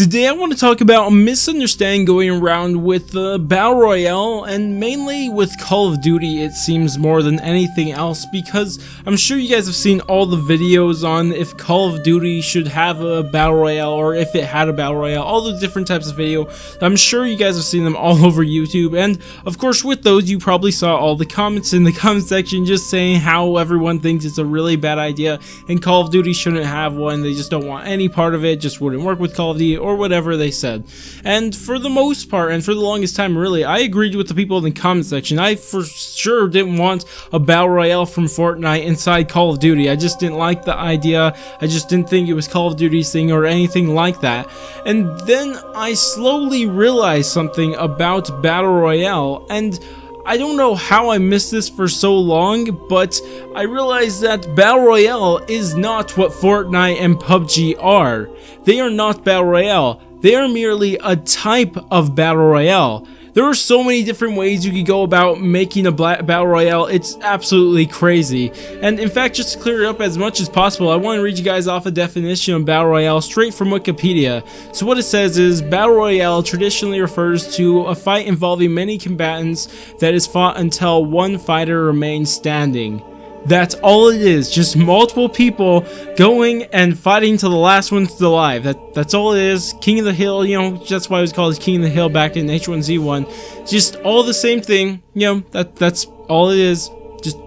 Today I want to talk about a misunderstanding going around with the Battle Royale, and mainly with Call of Duty it seems more than anything else, because I'm sure you guys have seen all the videos on if Call of Duty should have a Battle Royale or if it had a Battle Royale, all the different types of video. I'm sure you guys have seen them all over YouTube, and of course with those you probably saw all the comments in the comment section just saying how everyone thinks it's a really bad idea and Call of Duty shouldn't have one, they just don't want any part of it, just wouldn't work with Call of Duty or whatever they said. And for the most part, and for the longest time really, I agreed with the people in the comment section. I for sure didn't want a Battle Royale from Fortnite inside Call of Duty. I just didn't like the idea. I just didn't think it was Call of Duty's thing or anything like that. And then I slowly realized something about Battle Royale, and I don't know how I missed this for so long, but I realized that Battle Royale is not what Fortnite and PUBG are. They are not Battle Royale. They are merely a type of Battle Royale. There are so many different ways you could go about making a Battle Royale, it's absolutely crazy. And in fact, just to clear it up as much as possible, I want to read you guys off a definition of Battle Royale straight from Wikipedia. So what it says is, Battle Royale traditionally refers to a fight involving many combatants that is fought until one fighter remains standing. That's all it is, just multiple people going and fighting till the last one's still alive. That's all it is. King of the Hill, you know, that's why it was called King of the Hill back in H1Z1. Just all the same thing, you know, that's all it is. Just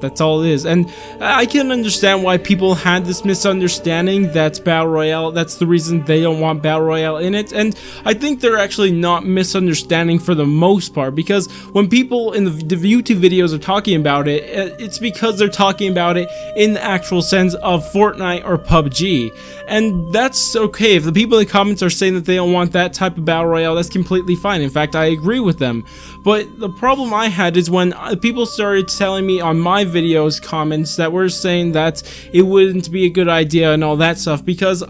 that's all it is. And I can understand why people had this misunderstanding that Battle Royale, that's the reason they don't want Battle Royale in it. And I think they're actually not misunderstanding for the most part, because when people in the YouTube videos are talking about it, it's because they're talking about it in the actual sense of Fortnite or PUBG. And that's okay. If the people in the comments are saying that they don't want that type of Battle Royale, that's completely fine. In fact, I agree with them. But the problem I had is when people started telling me on my videos comments that were saying that it wouldn't be a good idea and all that stuff, because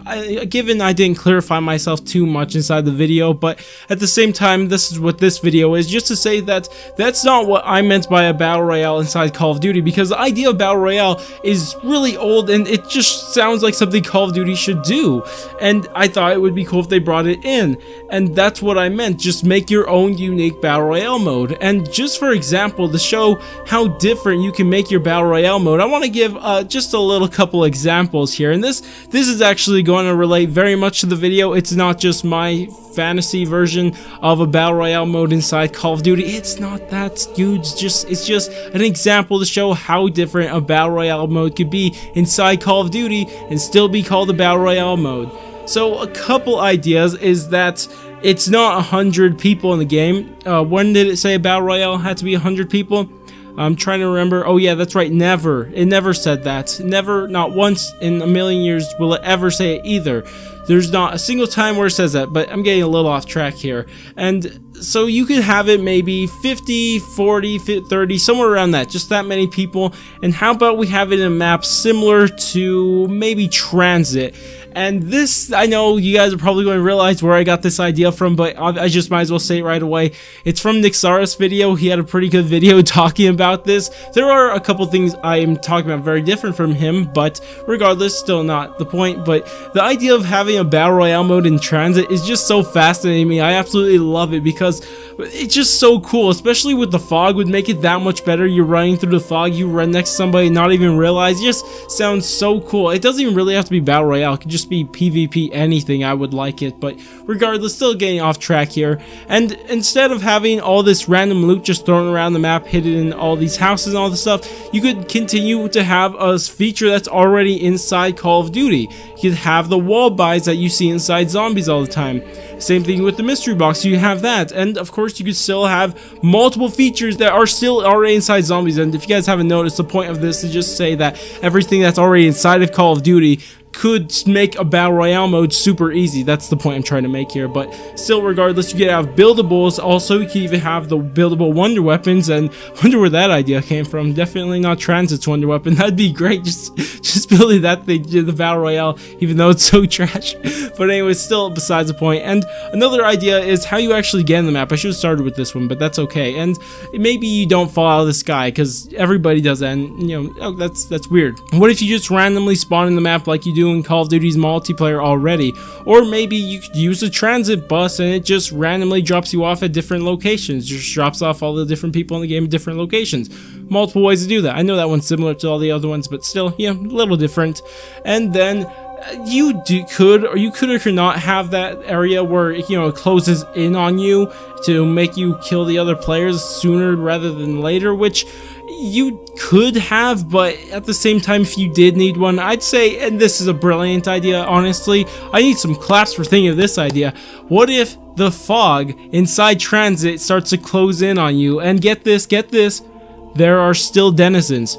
given I didn't clarify myself too much inside the video, but at the same time this is what this video is, just to say that that's not what I meant by a Battle Royale inside Call of Duty, because the idea of Battle Royale is really old and it just sounds like something Call of Duty should do, and I thought it would be cool if they brought it in, and that's what I meant. Just make your own unique Battle Royale mode. And just for example, to show how different you can make your Battle Royale mode, I want to give just a little couple examples here, and this is actually going to relate very much to the video. It's not just my fantasy version of a Battle Royale mode inside Call of Duty. It's not that huge, it's just an example to show how different a Battle Royale mode could be inside Call of Duty and still be called a Battle Royale mode. So a couple ideas is that it's not 100 people in the game. When did it say a Battle Royale had to be 100 people? I'm trying to remember. Oh yeah, that's right, never. It never said that. Never, not once in a million years will it ever say it either. There's not a single time where it says that, but I'm getting a little off track here. And so you could have it maybe 50, 40, 30, somewhere around that, just that many people. And how about we have it in a map similar to maybe Transit? And this, I know you guys are probably going to realize where I got this idea from, but I just might as well say it right away. It's from Nick Zara's video. He had a pretty good video talking about this. There are a couple things I am talking about very different from him, but regardless, still not the point. But the idea of having a Battle Royale mode in Transit is just so fascinating to me. I absolutely love it because it's just so cool, especially with the fog would make it that much better. You're running through the fog, you run next to somebody, not even realize. It just sounds so cool. It doesn't even really have to be Battle Royale. It could just be PvP anything. I would like it, but regardless, still getting off track here. And instead of having all this random loot just thrown around the map, hidden in all these houses and all this stuff, you could continue to have a feature that's already inside Call of Duty. You could have the wall buys that you see inside zombies all the time. Same thing with the mystery box, you have that. And of course you could still have multiple features that are still already inside zombies. And if you guys haven't noticed, the point of this is just say that everything that's already inside of Call of Duty could make a Battle Royale mode super easy. That's the point I'm trying to make here. But still, regardless, you could have buildables. Also, you could even have the buildable wonder weapons, and I wonder where that idea came from. Definitely not Transit's wonder weapon. That'd be great. Just building that thing, the Battle Royale, even though it's so trash. But anyway, still besides the point. And another idea is how you actually get in the map. I should have started with this one, but that's okay. And maybe you don't fall out of the sky, because everybody does that, and you know, oh, that's weird. What if you just randomly spawn in the map like you do do in Call of Duty's multiplayer already. Or maybe you could use a transit bus and it just randomly drops you off at different locations, just drops off all the different people in the game at different locations. Multiple ways to do that. I know that one's similar to all the other ones, but still, yeah, a little different. And then you could or could not have that area where, you know, it closes in on you to make you kill the other players sooner rather than later, which you could have, but at the same time, if you did need one, I'd say, and this is a brilliant idea, honestly, I need some claps for thinking of this idea. What if the fog inside transit starts to close in on you, and get this, there are still denizens.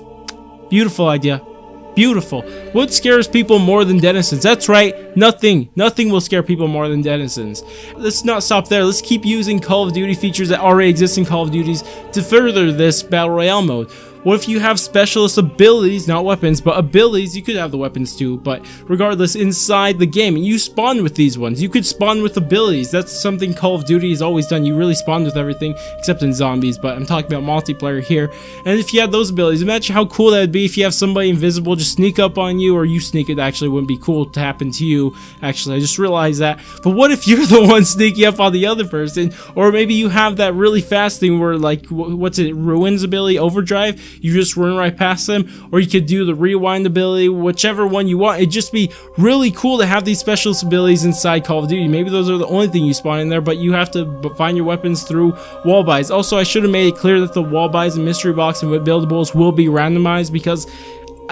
Beautiful idea. Beautiful. What scares people more than denizens? That's right, nothing. Nothing will scare people more than denizens. Let's not stop there. Let's keep using Call of Duty features that already exist in Call of Duties to further this Battle Royale mode. What if you have specialist abilities, not weapons, but abilities? You could have the weapons too, but regardless, inside the game, you spawn with these ones. You could spawn with abilities. That's something Call of Duty has always done. You really spawn with everything, except in zombies, but I'm talking about multiplayer here. And if you had those abilities, imagine how cool that would be if you have somebody invisible just sneak up on you, or you sneak it. Actually, wouldn't be cool to happen to you. Actually, I just realized that. But what if you're the one sneaking up on the other person? Or maybe you have that really fast thing where, like, what's it, Ruins ability, Overdrive? You just run right past them, or you could do the rewind ability, whichever one you want. It'd just be really cool to have these specialist abilities inside Call of Duty. Maybe those are the only thing you spawn in there, but you have to find your weapons through wall buys. Also, I should have made it clear that the wall buys and mystery box and buildables will be randomized, because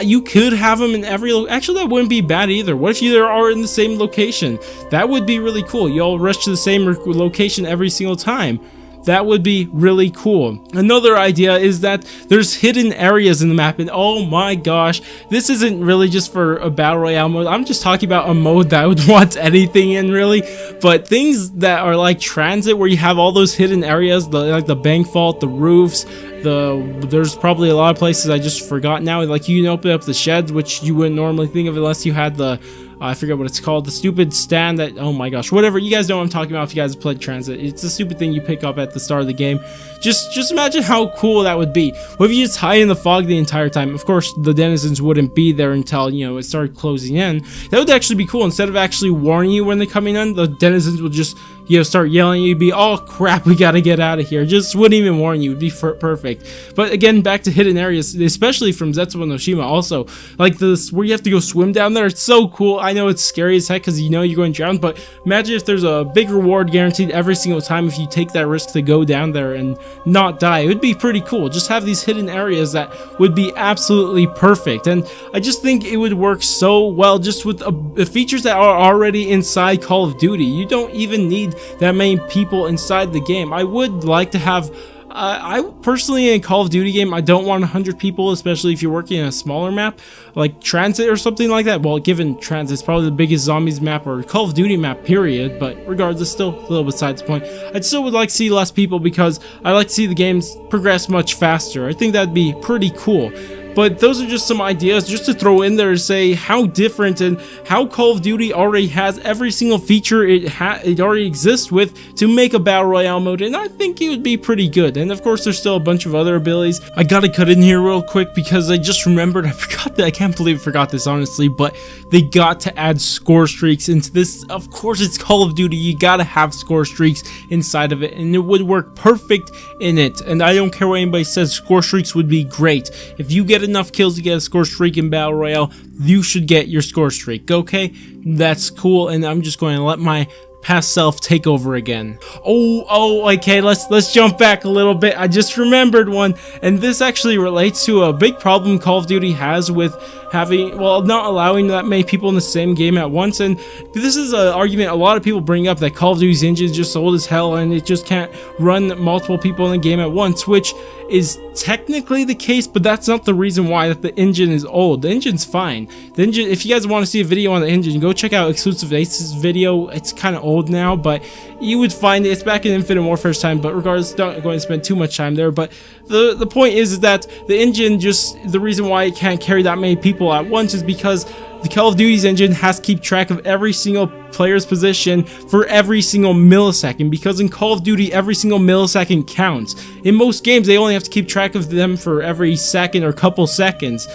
you could have them in every actually, that wouldn't be bad either. What if you are in the same location? That would be really cool. You all rush to the same location every single time. That would be really cool. Another idea is that there's hidden areas in the map, and oh my gosh, this isn't really just for a Battle Royale mode. I'm just talking about a mode that I would want anything in, really. But things that are like transit, where you have all those hidden areas, like the bank vault, the roofs, there's probably a lot of places I just forgot now. Like, you can open up the sheds, which you wouldn't normally think of unless you had the I forget what it's called, the stupid stand that, oh my gosh, whatever, you guys know what I'm talking about if you guys played Transit. It's a stupid thing you pick up at the start of the game. Just imagine how cool that would be. What if you just hide in the fog the entire time? Of course, the denizens wouldn't be there until, you know, it started closing in. That would actually be cool. Instead of actually warning you when they're coming in, the denizens would just, you know, start yelling. You'd be, oh crap, we gotta get out of here. Just wouldn't even warn you. It'd be perfect. But again, back to hidden areas, especially from Zetsubo no Shima. Also, like this, where you have to go swim down there. It's so cool. I know it's scary as heck because you know you're going to drown, but imagine if there's a big reward guaranteed every single time if you take that risk to go down there and not die. It would be pretty cool. Just have these hidden areas that would be absolutely perfect, and I just think it would work so well just with the features that are already inside Call of Duty. You don't even need that many people inside the game. I would like to have I personally, in a Call of Duty game, I don't want 100 people, especially if you're working in a smaller map like Transit or something like that. Well, given Transit's probably the biggest zombies map or Call of Duty map period, but regardless, still a little besides the point. I still would like to see less people because I like to see the games progress much faster. I think that'd be pretty cool. But those are just some ideas just to throw in there to say how different and how Call of Duty already has every single feature it already exists with to make a Battle Royale mode, and I think it would be pretty good. And of course, there's still a bunch of other abilities. I gotta cut in here real quick because I just remembered, I forgot that, I can't believe I forgot this honestly, but they got to add score streaks into this. Of course, it's Call of Duty, you gotta have score streaks inside of it, and it would work perfect in it. And I don't care what anybody says, score streaks would be great. If you get enough kills to get a score streak in Battle Royale, you should get your score streak, okay? That's cool, and I'm just going to let my past self take over again. Okay, let's jump back a little bit. I just remembered one, and this actually relates to a big problem Call of Duty has with having, well, not allowing that many people in the same game at once. And this is an argument a lot of people bring up, that Call of Duty's engine is just old as hell and it just can't run multiple people in the game at once, which is technically the case, but that's not the reason why that the engine is old. The engine's fine. The engine, if you guys want to see a video on the engine, go check out Exclusive Ace's video. It's kind of old now, but you would find it's back in Infinite Warfare's time, but regardless, don't going to spend too much time there. But the point is that the engine, just the reason why it can't carry that many people at once is because the Call of Duty's engine has to keep track of every single player's position for every single millisecond, because in Call of Duty every single millisecond counts. In most games they only have to keep track of them for every second or couple seconds,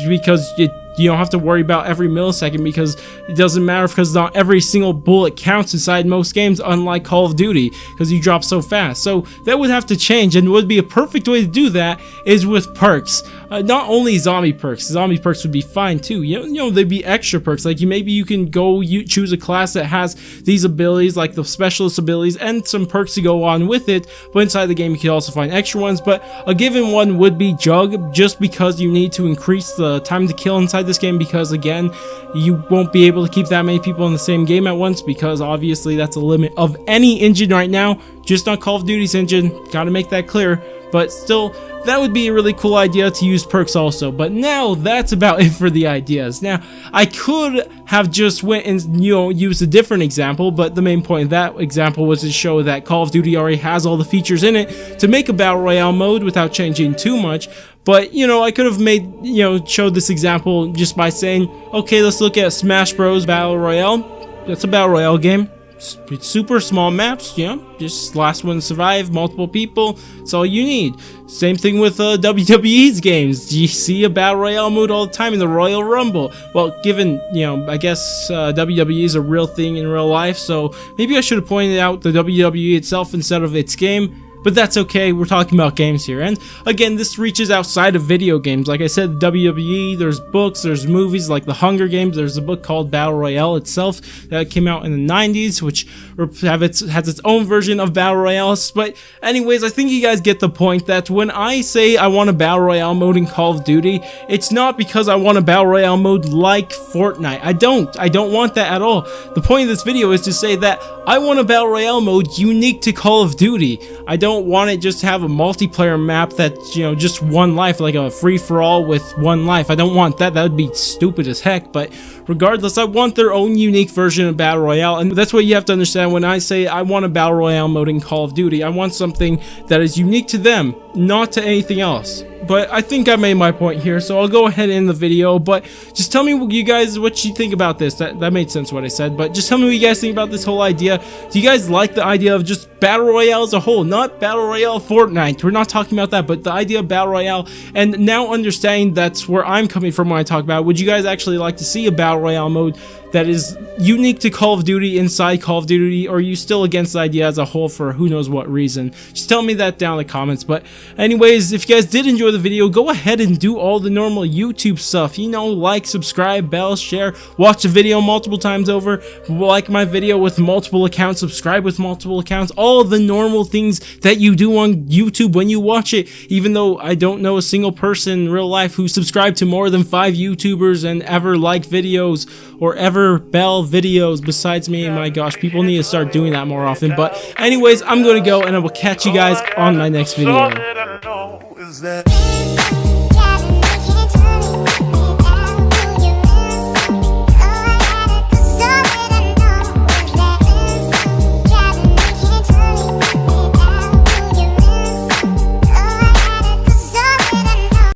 because you don't have to worry about every millisecond, because it doesn't matter, because not every single bullet counts inside most games, unlike Call of Duty, because you drop so fast. So that would have to change, and would be a perfect way to do that is with perks. Not only zombie perks would be fine too. You know, there'd be extra perks, like maybe you can go choose a class that has these abilities, like the specialist abilities, and some perks to go on with it. But inside the game you can also find extra ones, but a given one would be Jug, just because you need to increase the time to kill inside this game, because again, you won't be able to keep that many people in the same game at once, because obviously that's a limit of any engine right now, just not Call of Duty's engine, gotta make that clear. But still, that would be a really cool idea to use perks also. But now that's about it for the ideas. Now, I could have just went and, you know, used a different example, but the main point of that example was to show that Call of Duty already has all the features in it to make a Battle Royale mode without changing too much. But, you know, I could have made, you know, showed this example just by saying, okay, let's look at Smash Bros. Battle Royale. That's a Battle Royale game. It's super small maps, you know, just last one to survive, multiple people, that's all you need. Same thing with WWE's games. You see a Battle Royale mode all the time in the Royal Rumble. Well, given, you know, I guess WWE is a real thing in real life, so maybe I should have pointed out the WWE itself instead of its game. But that's okay, we're talking about games here. And again, this reaches outside of video games. Like I said, WWE, there's books, there's movies like The Hunger Games, there's a book called Battle Royale itself that came out in the 90s, which has its own version of Battle Royales. But anyways, I think you guys get the point that when I say I want a Battle Royale mode in Call of Duty, it's not because I want a Battle Royale mode like Fortnite. I don't want that at all. The point of this video is to say that I want a Battle Royale mode unique to Call of Duty. I don't want it just to have a multiplayer map that's, you know, just one life, like a free-for-all with one life. I don't want that. That would be stupid as heck. But regardless, I want their own unique version of Battle Royale, and that's what you have to understand when I say I want a Battle Royale mode in Call of Duty. I want something that is unique to them, not to anything else. But I think I made my point here, so I'll go ahead and end the video. But just tell me you guys what you think about this. That made sense what I said, but just tell me what you guys think about this whole idea. Do you guys like the idea of just Battle Royale as a whole? Not Battle Royale Fortnite, we're not talking about that, but the idea of Battle Royale. And now understanding that's where I'm coming from when I talk about it, would you guys actually like to see a Battle Royale mode that is unique to Call of Duty inside Call of Duty, or are you still against the idea as a whole for who knows what reason? Just tell me that down in the comments. But anyways, if you guys did enjoy the video, go ahead and do all the normal YouTube stuff, you know, like, subscribe, bell, share, watch the video multiple times over, like my video with multiple accounts, subscribe with multiple accounts, all the normal things that you do on YouTube when you watch it. Even though I don't know a single person in real life who subscribed to more than 5 YouTubers and ever like videos or ever bell videos besides me. My gosh, people need to start doing that more often. But anyways, I'm gonna go, and I will catch you guys on my next video.